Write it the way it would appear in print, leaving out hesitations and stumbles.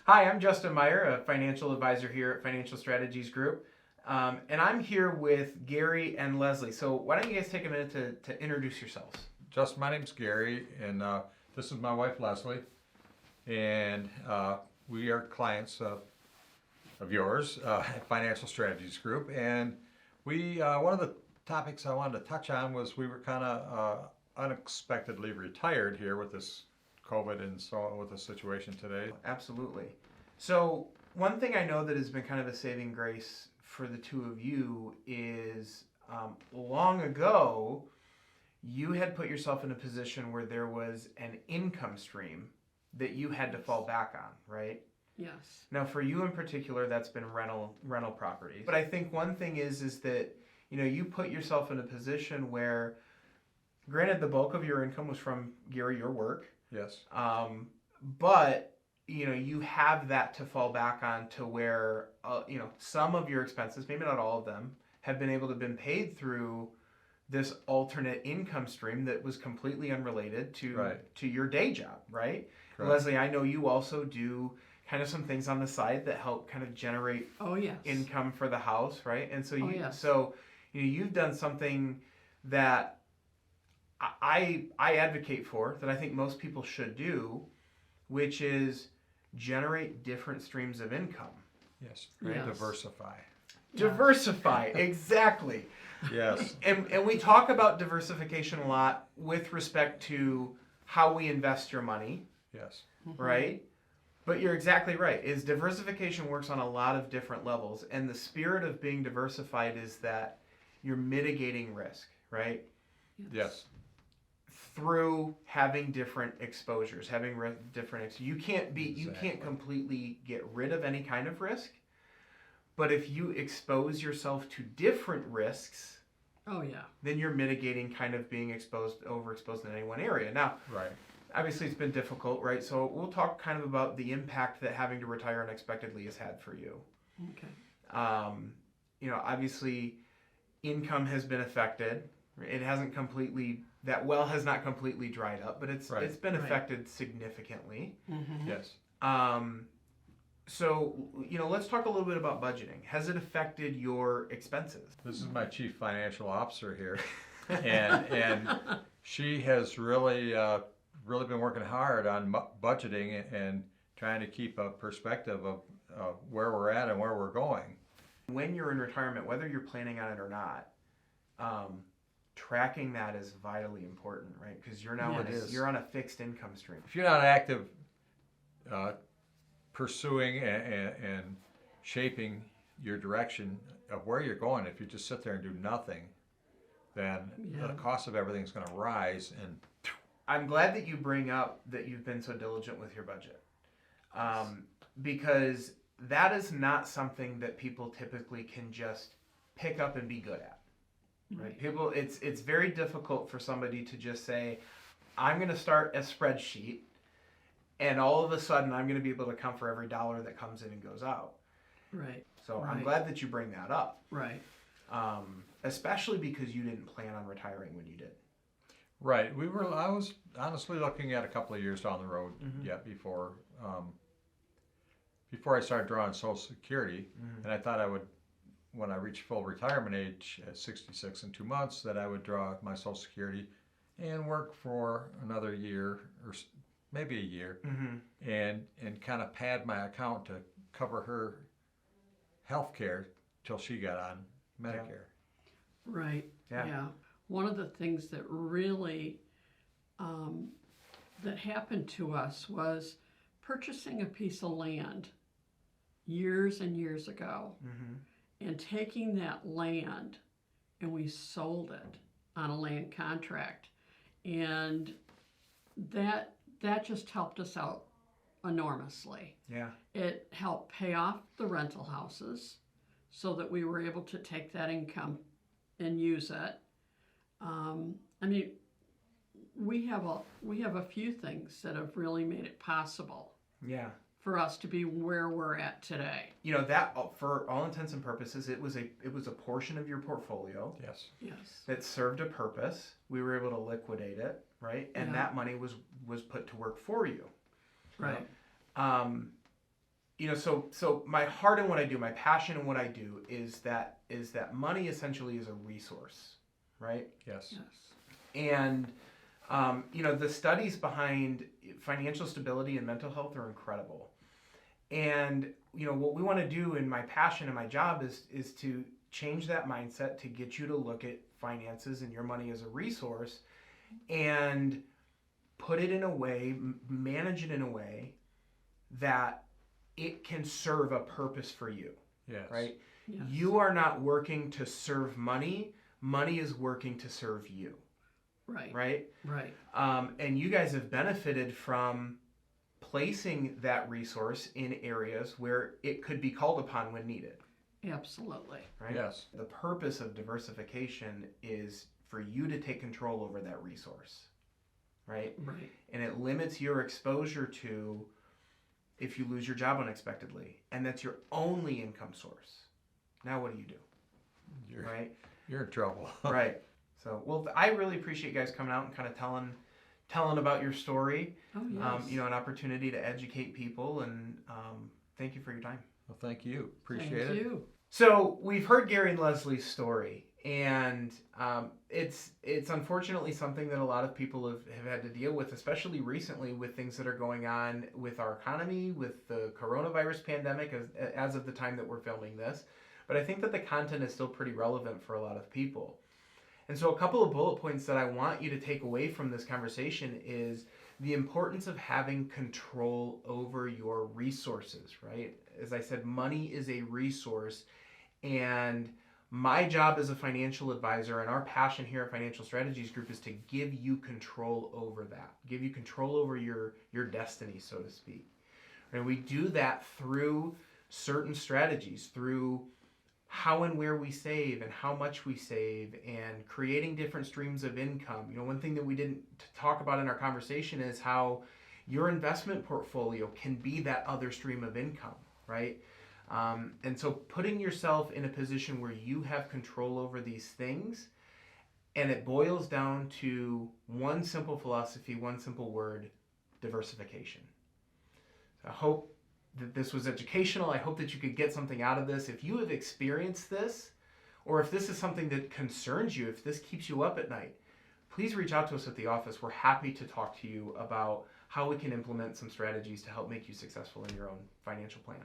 Hi, I'm Justin Meyer, a financial advisor here at Financial Strategies Group. And I'm here with Gary and Leslie. So, why don't you guys take a minute to introduce yourselves? Justin, my name's Gary, and this is my wife Leslie, and we are clients of yours at Financial Strategies Group. And we one of the topics I wanted to touch on was we were kind of unexpectedly retired here with this COVID and so on with the situation today. Absolutely. So, one thing I know that has been kind of a saving grace for the two of you is long ago, you had put yourself in a position where there was an income stream that you had to fall back on, right? Yes. Now, for you in particular, that's been rental properties. But I think one thing is that you put yourself in a position where, granted, the bulk of your income was from Gary, your work. Yes. But you have that to fall back on to where some of your expenses, maybe not all of them, have been able to been paid through this alternate income stream that was completely unrelated to your day job, right? Correct. Leslie, I know you also do kind of some things on the side that help kind of generate income for the house, right? And so you've done something that I advocate for, that I think most people should do, which is generate different streams of income. Yes. Right? Yes. Diversify. Diversify, exactly. Yes. And we talk about diversification a lot with respect to how we invest your money, Yes. right? But you're exactly right. Is diversification works on a lot of different levels, and the spirit of being diversified is that you're mitigating risk, right? Yes. Through having different exposures, you can't completely get rid of any kind of risk, but if you expose yourself to different risks, then you're mitigating kind of being overexposed in any one area. Now, Right. obviously it's been difficult, right? So we'll talk kind of about the impact that having to retire unexpectedly has had for you. Okay. Obviously income has been affected. It hasn't completely, that well has not completely dried up, but it's been affected significantly. Mm-hmm. Yes. So, let's talk a little bit about budgeting. Has it affected your expenses? This is my chief financial officer here, and she has really been working hard on budgeting and trying to keep a perspective of where we're at and where we're going. When you're in retirement, whether you're planning on it or not, tracking that is vitally important, right? Because you're now you're on a fixed income stream. If you're not active pursuing and shaping your direction of where you're going, if you just sit there and do nothing, then the cost of everything's going to rise. And I'm glad that you bring up that you've been so diligent with your budget, because that is not something that people typically can just pick up and be good at. Right? People, it's very difficult for somebody to just say, I'm going to start a spreadsheet, and all of a sudden I'm going to be able to count for every dollar that comes in and goes out. Right. So I'm glad that you bring that up. Right. Especially because you didn't plan on retiring when you did. Right. I was honestly looking at a couple of years down the road yet before I started drawing Social Security, and I thought I would, when I reached full retirement age at 66 and 2 months, that I would draw my Social Security and work for another year or maybe a year, and kind of pad my account to cover her health care till she got on Medicare. Right. Yeah. One of the things that really that happened to us was purchasing a piece of land years and years ago, and taking that land, and we sold it on a land contract, and that just helped us out enormously. Yeah. It helped pay off the rental houses so that we were able to take that income and use it. I mean, we have a few things that have really made it possible. Yeah. For us to be where we're at today. That, for all intents and purposes, it was a portion of your portfolio. Yes. That served a purpose. We were able to liquidate it, right? And that money was put to work for you. Right. so my heart in what I do, my passion in what I do is that money essentially is a resource, right? Yes. And the studies behind financial stability and mental health are incredible. And what we want to do in my passion and my job is to change that mindset to get you to look at finances and your money as a resource and put it in a way, manage it in a way that it can serve a purpose for you. Yes. Right? Yes. You are not working to serve money. Money is working to serve you. Right. Right? Right. And you guys have benefited from placing that resource in areas where it could be called upon when needed. Absolutely. Right? Yes. The purpose of diversification is for you to take control over that resource. Right? Right. And it limits your exposure to if you lose your job unexpectedly, and that's your only income source. Now what do you do? Right? You're in trouble. Right. So, well, I really appreciate you guys coming out and kind of telling about your story. Oh, yes. An opportunity to educate people, and thank you for your time. Well, thank you. Appreciate it. Thank you. So we've heard Gary and Leslie's story, and it's unfortunately something that a lot of people have had to deal with, especially recently with things that are going on with our economy, with the coronavirus pandemic as of the time that we're filming this. But I think that the content is still pretty relevant for a lot of people. And so a couple of bullet points that I want you to take away from this conversation is the importance of having control over your resources, right? As I said, money is a resource, and my job as a financial advisor and our passion here at Financial Strategies Group is to give you control over that, give you control over your destiny, so to speak. And we do that through certain strategies, through how and where we save and how much we save and creating different streams of income. One thing that we didn't talk about in our conversation is how your investment portfolio can be that other stream of income, right? And so putting yourself in a position where you have control over these things, and it boils down to one simple philosophy, one simple word: diversification. So I hope that this was educational. I hope that you could get something out of this. If you have experienced this, or if this is something that concerns you, if this keeps you up at night, please reach out to us at the office. We're happy to talk to you about how we can implement some strategies to help make you successful in your own financial plan.